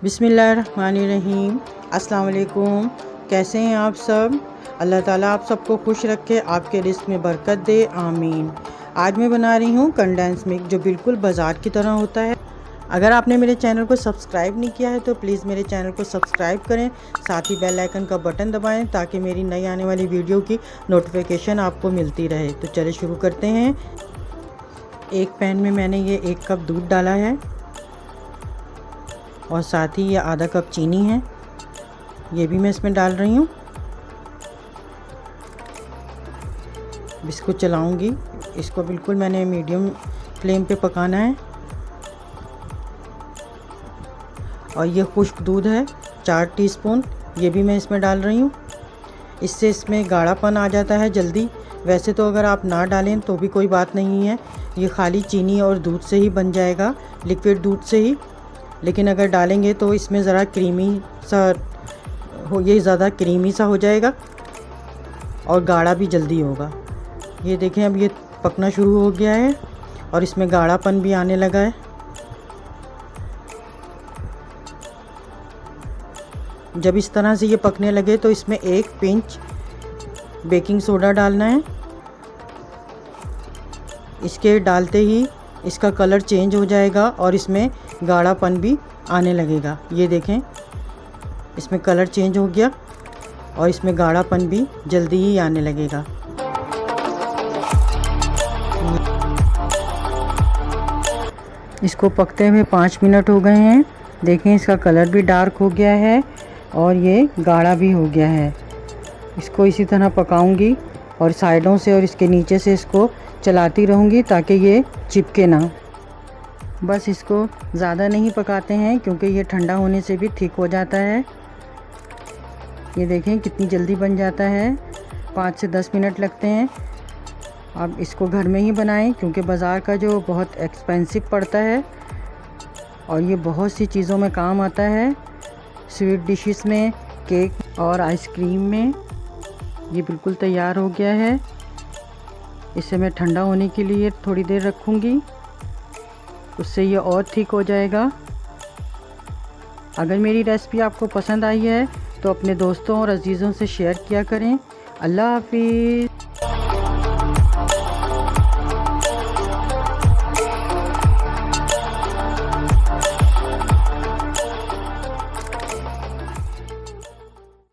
बिस्मिल्लाहिर्रहमानिर्रहीम। अस्सलाम वालेकुम। कैसे हैं आप सब? अल्लाह ताला आप सबको खुश रखे, आपके रिस्क में बरकत दे, आमीन। आज मैं बना रही हूँ कंडेंस मिल्क, जो बिल्कुल बाज़ार की तरह होता है। अगर आपने मेरे चैनल को सब्सक्राइब नहीं किया है तो प्लीज़ मेरे चैनल को सब्सक्राइब करें, साथ ही बेल आइकन का बटन दबाएं ताकि मेरी नई आने वाली वीडियो की नोटिफिकेशन आपको मिलती रहे। तो चलिए शुरू करते हैं। एक पैन में मैंने ये 1 कप दूध डाला है और साथ ही ये आधा कप चीनी है, ये भी मैं इसमें डाल रही हूँ। इसको चलाऊंगी, इसको बिल्कुल मैंने मीडियम फ्लेम पे पकाना है। और ये खुश्क दूध है 4 टीस्पून, ये भी मैं इसमें डाल रही हूँ। इससे इसमें गाढ़ापन आ जाता है जल्दी। वैसे तो अगर आप ना डालें तो भी कोई बात नहीं है, ये खाली चीनी और दूध से ही बन जाएगा, लिक्विड दूध से ही। लेकिन अगर डालेंगे तो इसमें ज़रा क्रीमी सा हो, ये ज़्यादा क्रीमी सा हो जाएगा और गाढ़ा भी जल्दी होगा। ये देखें, अब ये पकना शुरू हो गया है और इसमें गाढ़ापन भी आने लगा है। जब इस तरह से ये पकने लगे तो इसमें 1 पिंच बेकिंग सोडा डालना है। इसके डालते ही इसका कलर चेंज हो जाएगा और इसमें गाढ़ापन भी आने लगेगा। ये देखें, इसमें कलर चेंज हो गया और इसमें गाढ़ापन भी जल्दी ही आने लगेगा। इसको पकते हुए 5 मिनट हो गए हैं। देखें, इसका कलर भी डार्क हो गया है और ये गाढ़ा भी हो गया है। इसको इसी तरह पकाऊंगी और साइडों से और इसके नीचे से इसको चलाती रहूंगी ताकि ये चिपके ना। बस इसको ज़्यादा नहीं पकाते हैं क्योंकि ये ठंडा होने से भी थिक हो जाता है। ये देखें कितनी जल्दी बन जाता है, 5 से 10 मिनट लगते हैं। आप इसको घर में ही बनाएं क्योंकि बाज़ार का जो बहुत एक्सपेंसिव पड़ता है और ये बहुत सी चीज़ों में काम आता है, स्वीट डिशेस में, केक और आइसक्रीम में। ये बिल्कुल तैयार हो गया है। इसे मैं ठंडा होने के लिए थोड़ी देर रखूँगी, उससे ये और ठीक हो जाएगा। अगर मेरी रेसिपी आपको पसंद आई है तो अपने दोस्तों और अजीज़ों से शेयर किया करें। अल्लाह हाफिज़।